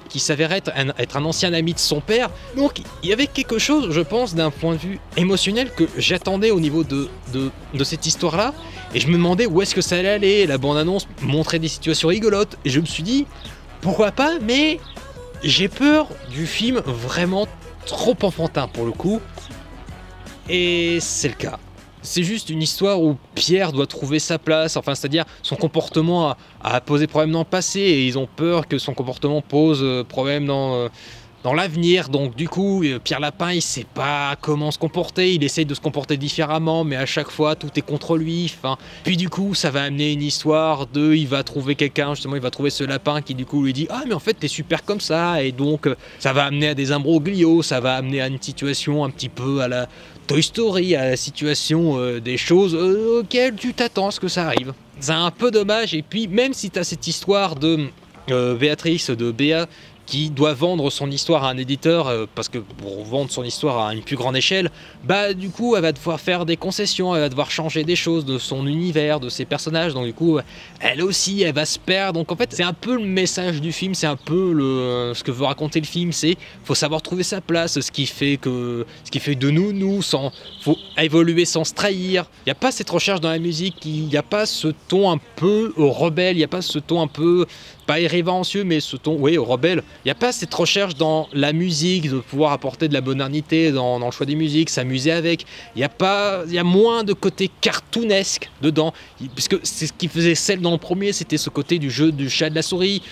qui s'avère être un ancien ami de son père. Donc il y avait quelque chose, je pense, d'un point de vue émotionnel que j'attendais au niveau de cette histoire-là, et je me demandais où est-ce que ça allait aller. La bande-annonce montrait des situations rigolotes, et je me suis dit, pourquoi pas, mais j'ai peur du film vraiment trop enfantin pour le coup, et c'est le cas. C'est juste une histoire où Pierre doit trouver sa place, enfin c'est-à-dire son comportement a posé problème dans le passé, et ils ont peur que son comportement pose problème dans dans l'avenir. Donc du coup, Pierre Lapin, il sait pas comment se comporter, il essaye de se comporter différemment, mais à chaque fois, tout est contre lui. Enfin, puis du coup, ça va amener une histoire de, il va trouver quelqu'un, justement, il va trouver ce lapin qui du coup lui dit « Ah, mais en fait, t'es super comme ça », et donc ça va amener à des imbroglios, ça va amener à une situation un petit peu à la Toy Story, à la situation des choses auxquelles tu t'attends à ce que ça arrive. C'est un peu dommage, et puis même si t'as cette histoire de Béatrice, de Béa, qui doit vendre son histoire à un éditeur, parce que pour vendre son histoire à une plus grande échelle, bah du coup elle va devoir faire des concessions, elle va devoir changer des choses de son univers, de ses personnages, donc du coup elle aussi elle va se perdre. Donc en fait c'est un peu le message du film, c'est un peu ce que veut raconter le film, c'est faut savoir trouver sa place, ce qui fait de nous sans, faut évoluer sans se trahir. Il n'y a pas cette recherche dans la musique, il n'y a pas ce ton un peu rebelle, il n'y a pas ce ton un peu pas irrévérencieux, mais ce ton, oui, rebelle. Il n'y a pas cette recherche dans la musique, de pouvoir apporter de la modernité dans le choix des musiques, s'amuser avec. Il y a moins de côté cartoonesque dedans, puisque c'est ce qui faisait celle dans le premier, c'était ce côté du jeu du chat et de la souris.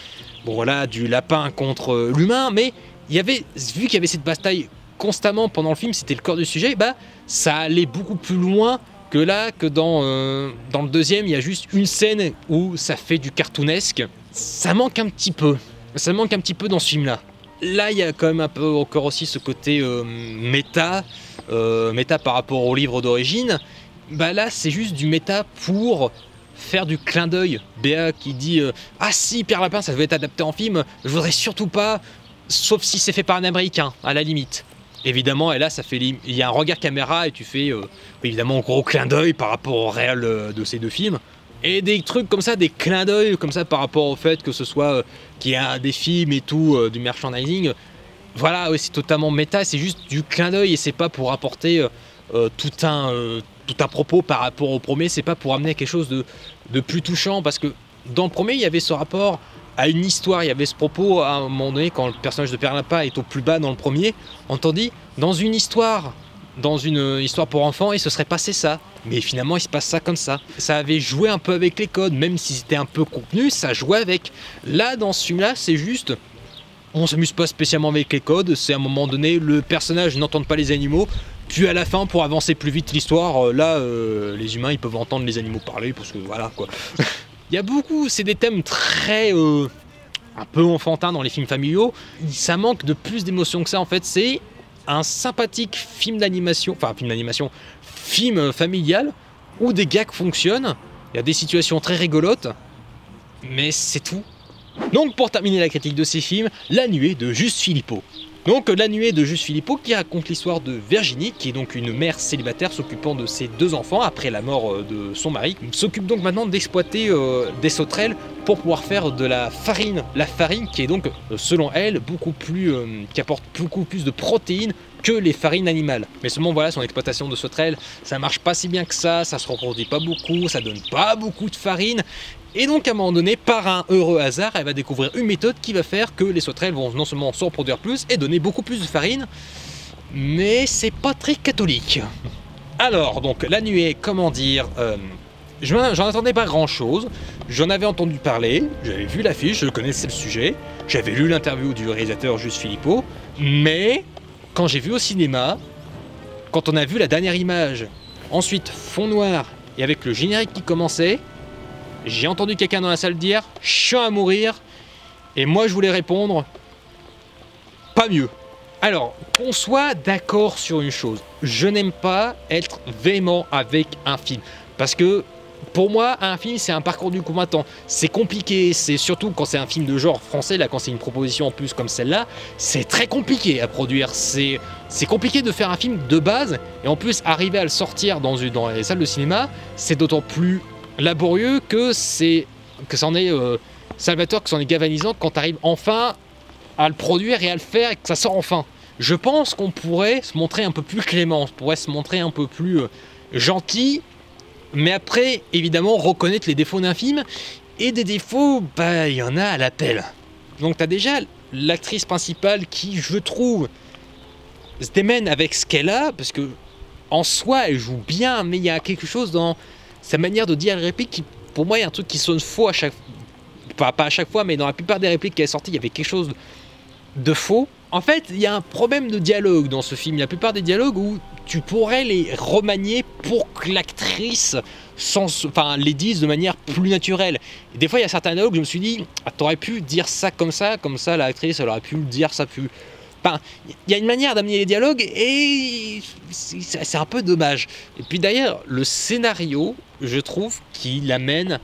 Bon voilà, du lapin contre l'humain, mais il y avait, vu qu'il y avait cette bataille constamment pendant le film, c'était le cœur du sujet, bah ça allait beaucoup plus loin que là, que dans le deuxième, il y a juste une scène où ça fait du cartoonesque. Ça manque un petit peu. Ça manque un petit peu dans ce film-là. Là, il y a quand même un peu encore aussi ce côté méta par rapport au livre d'origine. Bah là, c'est juste du méta pour faire du clin d'œil. Béa qui dit ah si, Pierre Lapin, ça devait être adapté en film. Je voudrais surtout pas, sauf si c'est fait par un Américain, à la limite. Évidemment, et là, ça fait il y a un regard caméra et tu fais évidemment un gros clin d'œil par rapport au réel de ces deux films. Et des trucs comme ça, des clins d'œil comme ça par rapport au fait que ce soit qu'il y a des films et tout, du merchandising. Voilà, oui, c'est totalement méta, c'est juste du clin d'œil et c'est pas pour apporter tout un propos par rapport au premier, c'est pas pour amener quelque chose de plus touchant, parce que dans le premier, il y avait ce rapport à une histoire, il y avait ce propos à un moment donné quand le personnage de Pierre Lapin est au plus bas dans le premier, tandis dans une histoire pour enfants, il se serait passé ça. Mais finalement, il se passe ça comme ça. Ça avait joué un peu avec les codes, même si c'était un peu contenu, ça jouait avec. Là, dans ce film-là, c'est juste, on s'amuse pas spécialement avec les codes, c'est à un moment donné, le personnage n'entend pas les animaux, puis à la fin, pour avancer plus vite l'histoire, les humains, ils peuvent entendre les animaux parler, parce que voilà, quoi. Il y a beaucoup, c'est des thèmes très... un peu enfantins dans les films familiaux. Ça manque de plus d'émotion que ça, en fait, c'est un sympathique film familial où des gags fonctionnent, il y a des situations très rigolotes, mais c'est tout. Donc pour terminer la critique de ces films, La Nuée de Juste Philippot. Donc La Nuée de Juste Philippot qui raconte l'histoire de Virginie, qui est donc une mère célibataire s'occupant de ses 2 enfants après la mort de son mari, s'occupe donc maintenant d'exploiter des sauterelles pour pouvoir faire de la farine. La farine qui est donc, selon elle, qui apporte beaucoup plus de protéines que les farines animales. Mais seulement voilà, son exploitation de sauterelles, ça marche pas si bien que ça se reproduit pas beaucoup, ça donne pas beaucoup de farine. Et donc à un moment donné, par un heureux hasard, elle va découvrir une méthode qui va faire que les sauterelles vont non seulement se reproduire plus et donner beaucoup plus de farine, mais c'est pas très catholique. Alors donc La Nuée, comment dire, j'en attendais pas grand chose, j'en avais entendu parler, j'avais vu l'affiche, je connaissais le sujet, j'avais lu l'interview du réalisateur Juste Philippot, mais quand j'ai vu au cinéma, quand on a vu la dernière image, ensuite fond noir et avec le générique qui commençait, j'ai entendu quelqu'un dans la salle dire « chiant à mourir » et moi je voulais répondre « pas mieux ». Alors, qu'on soit d'accord sur une chose, je n'aime pas être véhément avec un film, parce que pour moi, un film, c'est un parcours du combattant. C'est compliqué, c'est surtout quand c'est un film de genre français, là, quand c'est une proposition en plus comme celle-là, c'est très compliqué à produire. C'est compliqué de faire un film de base, et en plus, arriver à le sortir dans les salles de cinéma, c'est d'autant plus laborieux que c'en est salvateur, que c'en est galvanisant quand tu arrives enfin à le produire et à le faire et que ça sort enfin. Je pense qu'on pourrait se montrer un peu plus clément, on pourrait se montrer un peu plus gentil, mais après, évidemment, reconnaître les défauts d'un film, et des défauts, bah, il y en a à l'appel. Donc t'as déjà l'actrice principale qui, je trouve, se démène avec ce qu'elle a, parce que en soi, elle joue bien, mais il y a quelque chose dans sa manière de dire les répliques qui, pour moi, il y a un truc qui sonne faux à chaque fois. Pas à chaque fois, mais dans la plupart des répliques qu'elle est sortie, il y avait quelque chose de faux. En fait, il y a un problème de dialogue dans ce film. La plupart des dialogues où tu pourrais les remanier pour que l'actrice les dise de manière plus naturelle. Et des fois, il y a certains dialogues où je me suis dit, ah, t'aurais pu dire ça, comme ça l'actrice, elle aurait pu le dire ça plus... Enfin, il y a une manière d'amener les dialogues et c'est un peu dommage. Et puis d'ailleurs, le scénario, je trouve qu'il amène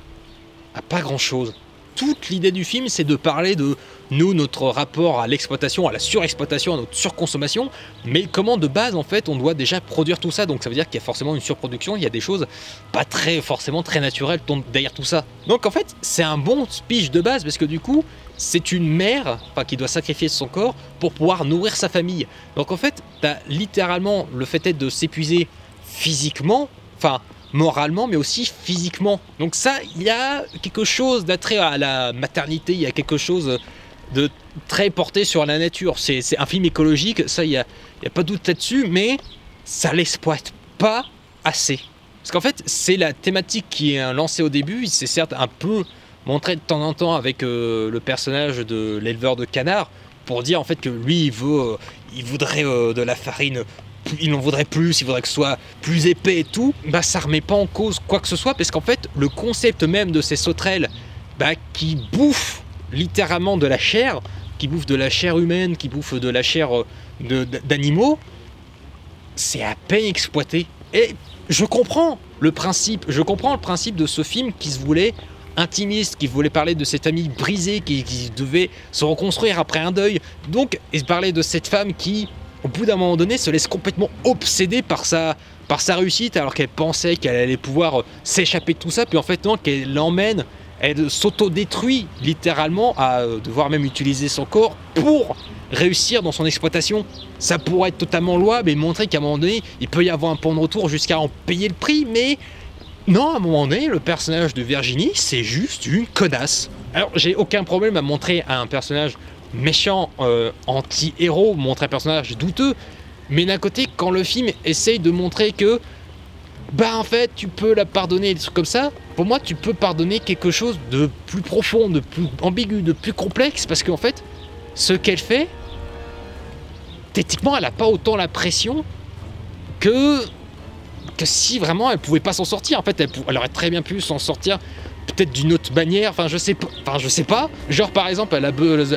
à pas grand-chose. Toute l'idée du film, c'est de parler de nous, notre rapport à l'exploitation, à la surexploitation, à notre surconsommation, mais comment de base, en fait, on doit déjà produire tout ça. Donc ça veut dire qu'il y a forcément une surproduction, il y a des choses pas forcément très naturelles derrière tout ça. Donc en fait, c'est un bon speech de base, parce que du coup, c'est une mère qui doit sacrifier son corps pour pouvoir nourrir sa famille. Donc en fait, t'as littéralement le fait de s'épuiser physiquement, moralement, mais aussi physiquement. Donc ça, il y a quelque chose d'attrait à la maternité, il y a quelque chose de très porté sur la nature. C'est un film écologique, ça, il y a pas de doute là-dessus, mais ça l'exploite pas assez. Parce qu'en fait, c'est la thématique qui est lancée au début, c'est certes un peu montré de temps en temps avec le personnage de l'éleveur de canards, pour dire en fait que lui, il voudrait de la farine, il en voudrait plus, il voudrait que ce soit plus épais et tout, ça remet pas en cause quoi que ce soit, parce qu'en fait, le concept même de ces sauterelles qui bouffent littéralement de la chair, qui bouffent de la chair humaine, qui bouffent de la chair d'animaux, c'est à peine exploité. Et je comprends le principe de ce film qui se voulait intimiste, qui voulait parler de cette amie brisée qui devait se reconstruire après un deuil. Donc, il parlait de cette femme qui, au bout d'un moment donné, se laisse complètement obséder par sa réussite, alors qu'elle pensait qu'elle allait pouvoir s'échapper de tout ça, puis en fait non, qu'elle l'emmène, elle s'auto-détruit littéralement à devoir même utiliser son corps pour réussir dans son exploitation. Ça pourrait être totalement louable et montrer qu'à un moment donné, il peut y avoir un point de retour jusqu'à en payer le prix, mais non, à un moment donné, le personnage de Virginie, c'est juste une connasse. Alors, j'ai aucun problème à montrer un personnage méchant, anti-héros, montrer un personnage douteux, mais d'un côté, quand le film essaye de montrer que, en fait, tu peux la pardonner, des trucs comme ça, pour moi, tu peux pardonner quelque chose de plus profond, de plus ambigu, de plus complexe, parce qu'en fait, ce qu'elle fait, techniquement, elle n'a pas autant la pression que si vraiment elle pouvait pas s'en sortir. En fait, elle aurait très bien pu s'en sortir peut-être d'une autre manière, je sais pas. Genre par exemple, elle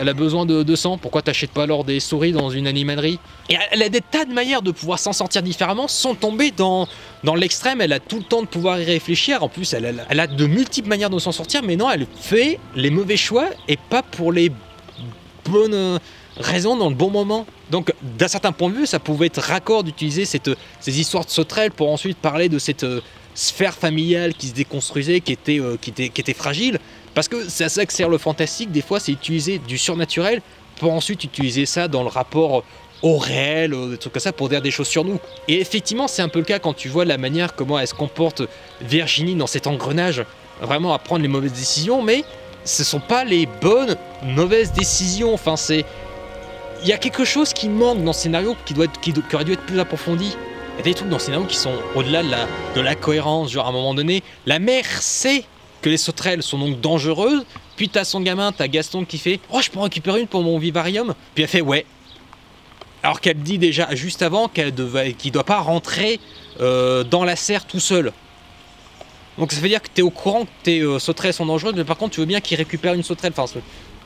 a besoin de sang, pourquoi t'achètes pas alors des souris dans une animalerie? Et elle a des tas de manières de pouvoir s'en sortir différemment sans tomber dans l'extrême. Elle a tout le temps de pouvoir y réfléchir, en plus elle a de multiples manières de s'en sortir, mais non, elle fait les mauvais choix et pas pour les bonnes raison dans le bon moment. Donc d'un certain point de vue, ça pouvait être raccord d'utiliser ces histoires de sauterelles pour ensuite parler de cette sphère familiale qui se déconstruisait, qui était fragile, parce que c'est à ça que sert le fantastique, des fois c'est utiliser du surnaturel pour ensuite utiliser ça dans le rapport au réel, des trucs comme ça, pour dire des choses sur nous. Et effectivement, c'est un peu le cas quand tu vois la manière comment elle se comporte Virginie dans cet engrenage, vraiment à prendre les mauvaises décisions, mais ce sont pas les bonnes mauvaises décisions. Il y a quelque chose qui manque dans le scénario qui aurait dû être plus approfondi. Il y a des trucs dans le scénario qui sont au-delà de la cohérence. Genre à un moment donné, la mère sait que les sauterelles sont donc dangereuses, puis t'as son gamin, t'as Gaston qui fait « Oh, je peux en récupérer une pour mon vivarium ?» Puis elle fait « Ouais ». Alors qu'elle dit déjà juste avant qu'il doit pas rentrer dans la serre tout seul. Donc ça veut dire que t'es au courant que tes sauterelles sont dangereuses, mais par contre tu veux bien qu'il récupère une sauterelle.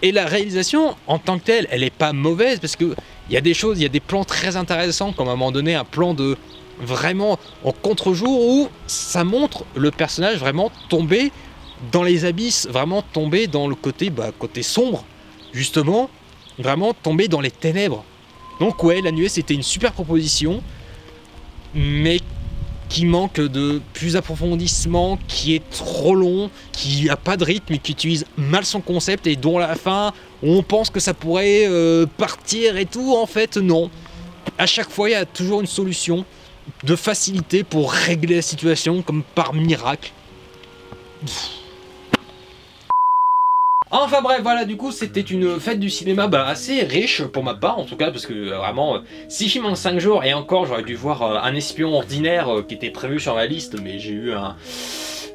Et la réalisation, en tant que telle, elle est pas mauvaise, parce que il y a des plans très intéressants, comme à un moment donné un plan de vraiment en contre-jour où ça montre le personnage vraiment tomber dans les abysses, vraiment tomber dans le côté sombre, justement, vraiment tomber dans les ténèbres. Donc ouais, La Nuée, c'était une super proposition, mais qui manque de plus approfondissement, qui est trop long, qui a pas de rythme et qui utilise mal son concept, et dont à la fin on pense que ça pourrait partir et tout. En fait non, à chaque fois il y a toujours une solution de facilité pour régler la situation, comme par miracle. Enfin bref, voilà, du coup c'était une fête du cinéma assez riche pour ma part en tout cas, parce que vraiment 6 films en 5 jours, et encore j'aurais dû voir Un espion ordinaire qui était prévu sur ma liste, mais j'ai eu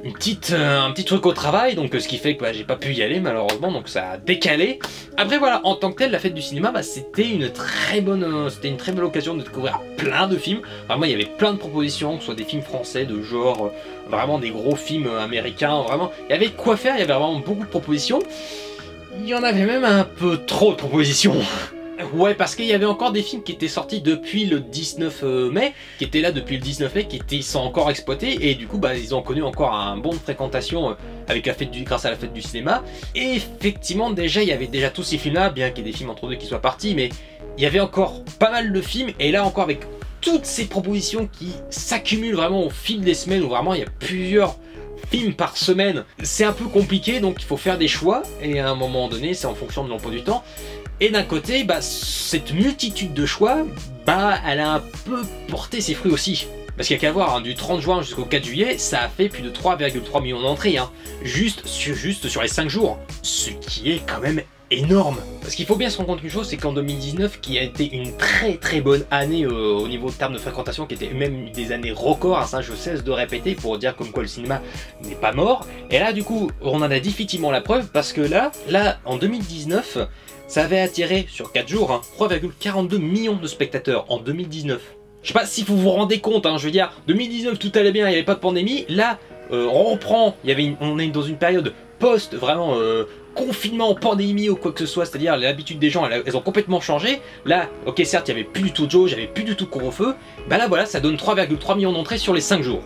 un petit truc au travail, donc ce qui fait que bah, j'ai pas pu y aller malheureusement, donc ça a décalé. Après voilà, en tant que tel, la fête du cinéma, bah, c'était une très bonne occasion de découvrir plein de films. Vraiment, il y avait plein de propositions, que ce soit des films français, de genre, vraiment des gros films américains, vraiment, il y avait de quoi faire, il y avait vraiment beaucoup de propositions. Il y en avait même un peu trop de propositions. Ouais, parce qu'il y avait encore des films qui étaient sortis depuis le 19 mai, qui étaient là depuis le 19 mai, qui sont encore exploités, et du coup, bah, ils ont connu encore un bon de fréquentation avec grâce à la fête du cinéma. Et effectivement, déjà, il y avait déjà tous ces films-là, bien qu'il y ait des films entre deux qui soient partis, mais il y avait encore pas mal de films, et là encore avec toutes ces propositions qui s'accumulent vraiment au fil des semaines, où vraiment il y a plusieurs films par semaine, c'est un peu compliqué, donc il faut faire des choix, et à un moment donné, c'est en fonction de l'emploi du temps. Et d'un côté, bah, cette multitude de choix, bah, elle a un peu porté ses fruits aussi. Parce qu'il n'y a qu'à voir, hein, du 30 juin jusqu'au 4 juillet, ça a fait plus de 3,3 millions d'entrées, hein, juste sur les 5 jours. Ce qui est quand même énorme. Parce qu'il faut bien se rendre compte qu'une chose, c'est qu'en 2019, qui a été une très bonne année au niveau de termes de fréquentation, qui était même des années records, hein, ça je cesse de répéter pour dire comme quoi le cinéma n'est pas mort. Et là du coup, on en a définitivement la preuve, parce que là en 2019, ça avait attiré sur 4 jours hein, 3,42 millions de spectateurs en 2019. Je sais pas si vous vous rendez compte, hein, je veux dire, 2019 tout allait bien, il n'y avait pas de pandémie. Là, on reprend, on est dans une période post vraiment confinement, pandémie ou quoi que ce soit, c'est-à-dire l'habitude des gens, elles ont complètement changé. Là, ok, certes, il n'y avait plus du tout de jauge, il n'y avait plus du tout de couvre-feu. Bah là, voilà, ça donne 3,3 millions d'entrées sur les 5 jours.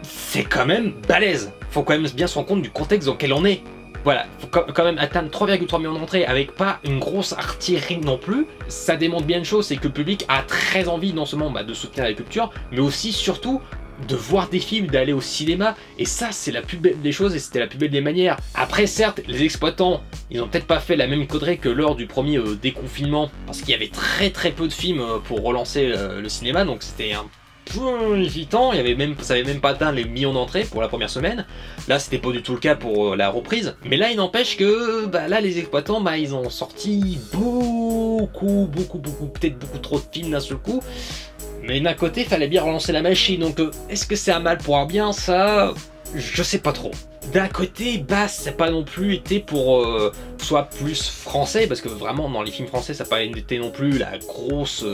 C'est quand même balèze. Faut quand même bien se rendre compte du contexte dans lequel on est. Voilà, faut quand même atteindre 3,3 millions d'entrées avec pas une grosse artillerie non plus. Ça démontre bien une chose, c'est que le public a très envie non seulement de soutenir la culture, mais aussi surtout de voir des films, d'aller au cinéma. Et ça, c'est la plus belle des choses et c'était la plus belle des manières. Après, certes, les exploitants, ils n'ont peut-être pas fait la même connerie que lors du premier déconfinement, parce qu'il y avait très peu de films pour relancer le cinéma, donc c'était un peu hésitant, ça avait même pas atteint les millions d'entrées pour la première semaine. Là c'était pas du tout le cas pour la reprise, mais là il n'empêche que bah, là les exploitants ils ont sorti peut-être beaucoup trop de films d'un seul coup, mais d'un côté il fallait bien relancer la machine, donc est-ce que c'est un mal pour un bien, ça je sais pas trop. D'un côté, bah, ça n'a pas non plus été pour soit plus français, parce que vraiment dans les films français ça n'a pas été non plus la grosse...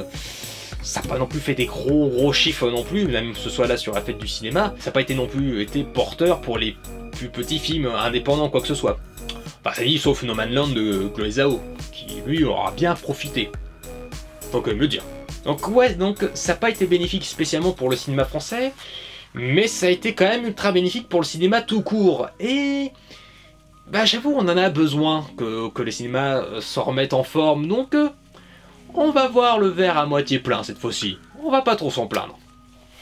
ça n'a pas non plus fait des gros chiffres non plus, même que ce soit là sur la fête du cinéma, ça n'a pas été non plus été porteur pour les plus petits films indépendants, quoi que ce soit. Enfin, ça dit, sauf No Man's Land de Chloé Zhao, qui lui aura bien profité. Faut quand même le dire. Donc ouais, ça n'a pas été bénéfique spécialement pour le cinéma français, mais ça a été quand même ultra bénéfique pour le cinéma tout court. Et... bah j'avoue, on en a besoin que les cinémas s'en remettent en forme, donc... on va voir le verre à moitié plein cette fois-ci. On va pas trop s'en plaindre.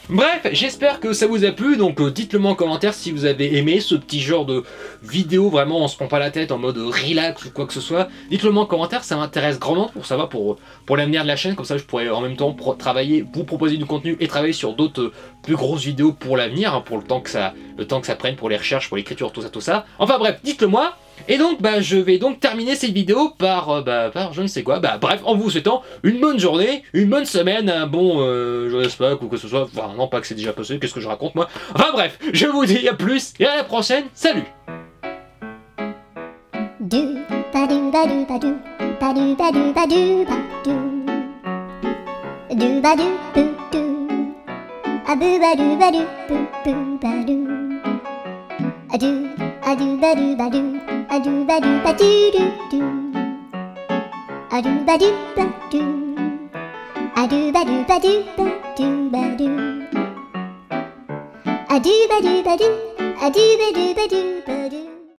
Bref, j'espère que ça vous a plu, donc dites-le moi en commentaire si vous avez aimé ce petit genre de vidéo, vraiment on se prend pas la tête en mode relax ou quoi que ce soit. Dites-le moi en commentaire, ça m'intéresse grandement pour savoir pour l'avenir de la chaîne, comme ça je pourrais en même temps travailler, vous proposer du contenu et travailler sur d'autres plus grosses vidéos pour l'avenir, hein, pour le temps que ça prenne, pour les recherches, pour l'écriture, tout ça. Enfin bref, dites-le moi. Et donc bah je vais donc terminer cette vidéo par je ne sais quoi, bref, en vous souhaitant une bonne journée, une bonne semaine, un bon je sais pas, quoi que ce soit, enfin non pas que c'est déjà passé, qu'est-ce que je raconte moi, enfin bref, je vous dis à plus et à la prochaine, salut. A-do-ba-do-ba-do, a-do-ba-do-ba-do-ba-do.